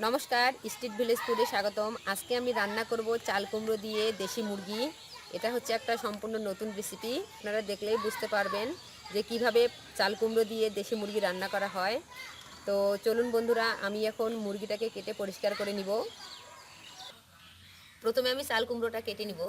নমস্কার, street village ফুডে স্বাগতম। আজকে আমি রান্না করব চাল কুমড়ো দিয়ে দেশি মুরগি। এটা হচ্ছে একটা সম্পূর্ণ নতুন রেসিপি। আপনারা দেখলেই বুঝতে পারবেন যে কিভাবে চাল কুমড়ো দিয়ে দেশি মুরগি রান্না করা হয়। তো চলুন বন্ধুরা, আমি এখন মুরগিটাকে কেটে পরিষ্কার করে নিব। প্রথমে আমি চাল কুমড়োটা কেটে নিব।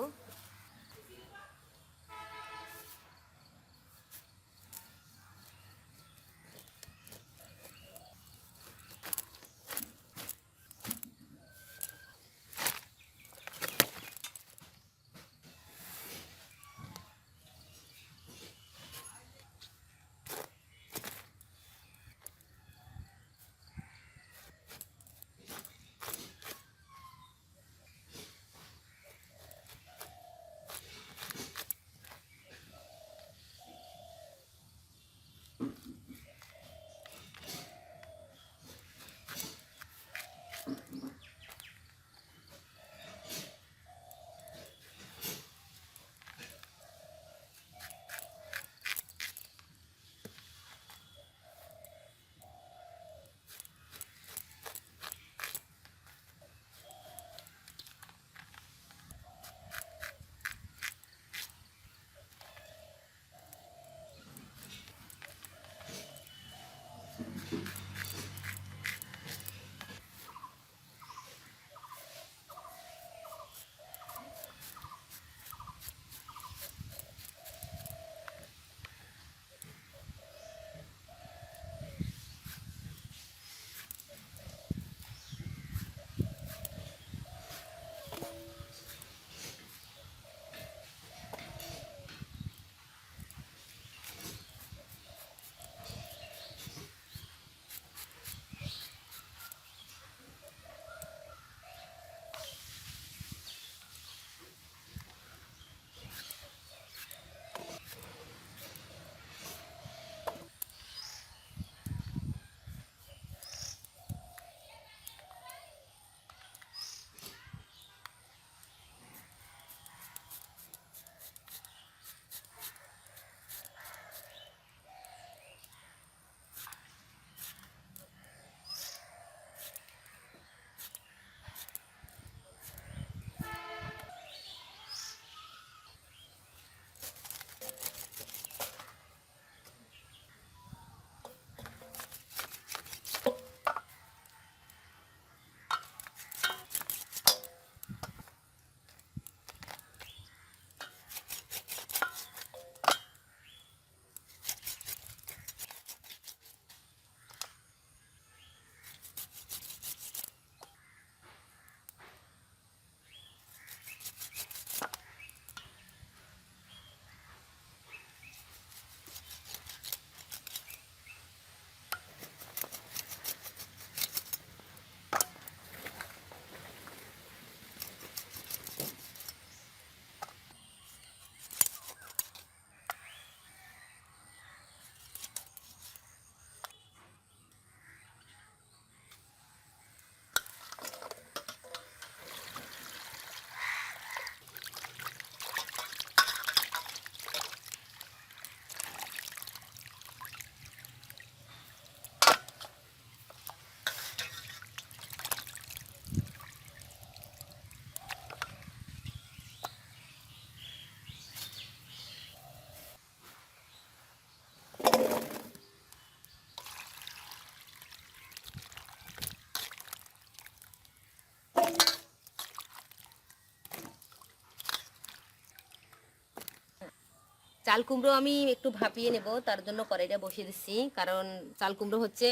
চাল কুমড়ো আমি একটু ভাপিয়ে নেব, তার জন্য কড়াইটা বসিয়ে দিচ্ছি। কারণ চাল কুমড়ো হচ্ছে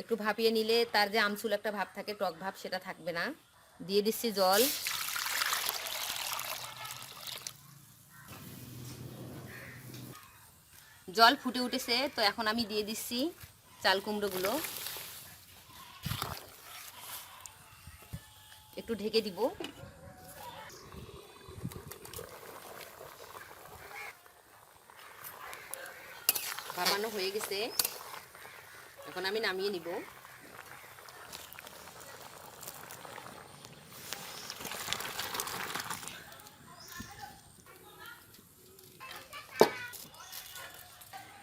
একটু ভাপিয়ে নিলে তার যে আমচুল একটা ভাব থাকে, টক ভাব, সেটা থাকবে না। দিয়ে দিচ্ছি জল। জল ফুটে উঠেছে, তো এখন আমি দিয়ে দিচ্ছি চাল কুমড়োগুলো। একটু ঢেকে দিব। ভাপানো হয়ে গেছে, এখন আমি নামিয়ে নিব।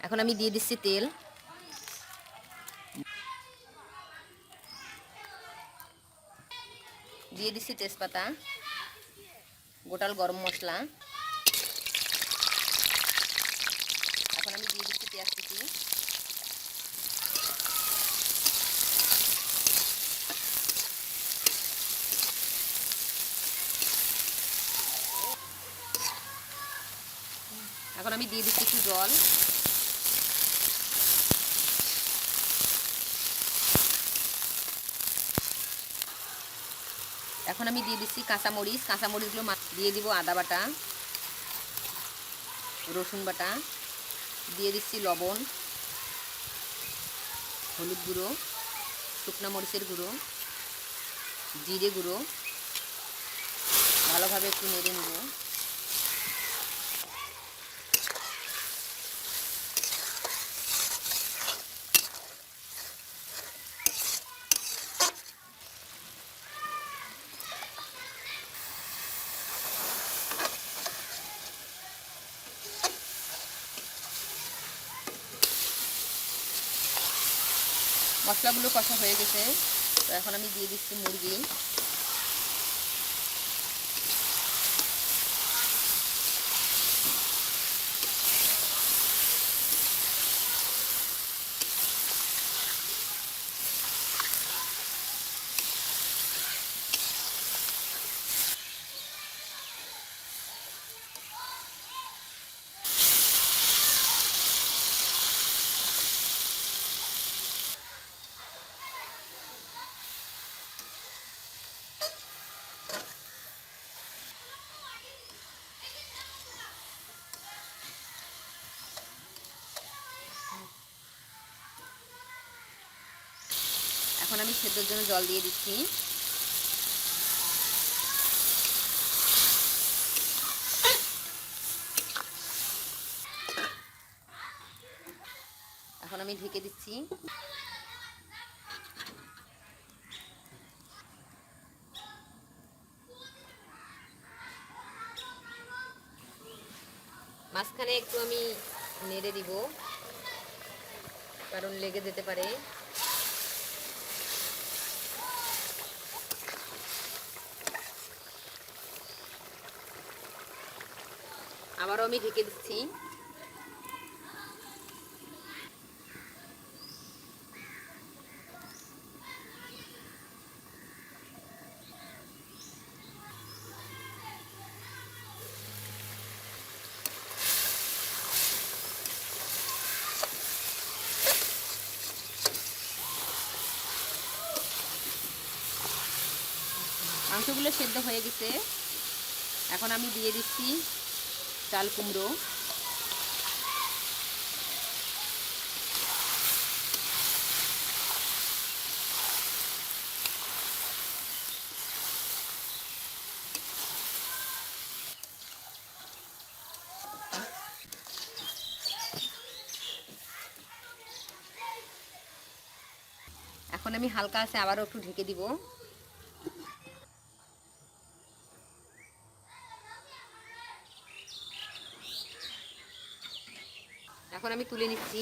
এখন আমি দিয়ে দিচ্ছি তেল। দিয়ে দিচ্ছি তেজপাতা, গোটাল গরম মশলা। এখন আমি দিয়ে দিচ্ছি পেঁয়াজ কুচি। এখন আমি দিয়ে দিচ্ছি একটু জল। এখন আমি দিয়ে দিচ্ছি কাঁচামরিচ। কাঁচামরিচগুলো দিয়ে দিব আদা বাটা, রসুন বাটা, দিয়ে দিচ্ছি লবণ, হলুদ গুঁড়ো, শুকনো মরিচের গুঁড়ো, জিরে গুঁড়ো। ভালোভাবে একটু নেড়ে নেব। মশলাগুলো কষা হয়ে গেছে, তো এখন আমি দিয়ে দিচ্ছি মুরগি। এখন আমি সেদ্ধর জন্য জল দিয়ে দিচ্ছি। এখন আমি ঢেকে দিচ্ছি। মাঝখানে একটু আমি নেড়ে দিব, কারণ লেগে যেতে পারে। আবারও আমি ঢেকে দিচ্ছি। মাংসগুলো সেদ্ধ হয়ে গেছে। এখন আমি দিয়ে দিচ্ছি চাল কুমড়ো। এখন আমি হালকা আছে আবারও একটু ঢেকে দিব। এখন আমি তুলে নিচ্ছি।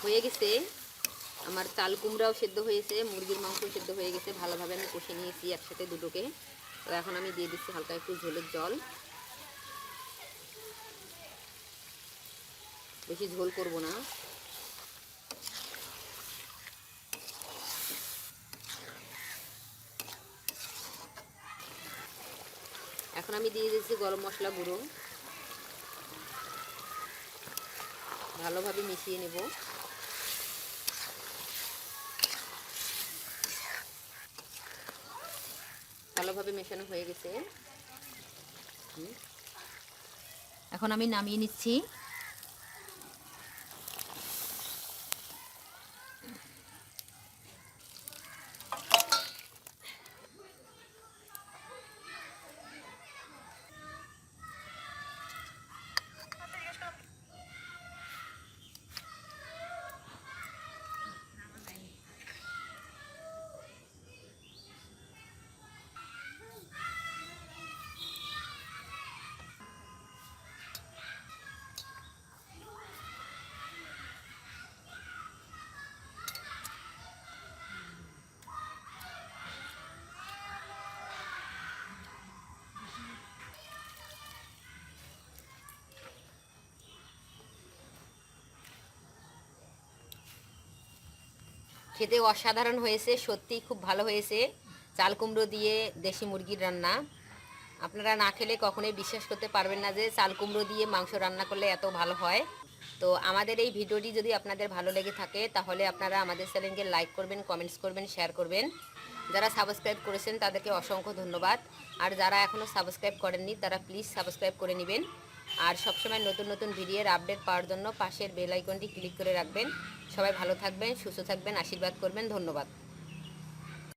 হয়ে গেছে আমার চাল কুমড়াও সেদ্ধ হয়েছে, মুরগির মাংস সেদ্ধ হয়ে গেছে। ভালোভাবে আমি কষে নিয়েছি একসাথে দুটোকে। তো এখন আমি দিয়ে দিচ্ছি হালকা একটু ঝোলের জল। বেশি ঝোল করব না। এখন আমি দিয়ে দিচ্ছি গরম মশলা গুঁড়ো। ভালোভাবে মিশিয়ে নেব। ভালোভাবে মেশানো হয়ে গেছে। এখন আমি নামিয়ে নিচ্ছি। খেতে অসাধারণ হয়েছে, সত্যি খুব ভালো হয়েছে। চাল কুমড়ো দিয়ে দেশি মুরগির রান্না আপনারা না খেলে কখনোই বিশ্বাস করতে পারবেন না যে চাল কুমড়ো দিয়ে মাংস রান্না করলে এত ভালো হয়। তো আমাদের এই ভিডিওটি যদি আপনাদের ভালো লেগে থাকে তাহলে আপনারা আমাদের চ্যানেলকে লাইক করবেন, কমেন্টস করবেন, শেয়ার করবেন। যারা সাবস্ক্রাইব করেছেন তাদেরকে অসংখ্য ধন্যবাদ। আর যারা এখনও সাবস্ক্রাইব করেননি তারা প্লিজ সাবস্ক্রাইব করে নেবেন। আর সবসময় নতুন নতুন ভিডিওর আপডেট পাওয়ার জন্য পাশের বেল আইকনটি ক্লিক করে রাখবেন। সবাই ভালো থাকবেন, সুস্থ থাকবেন, আশীর্বাদ করবেন। ধন্যবাদ।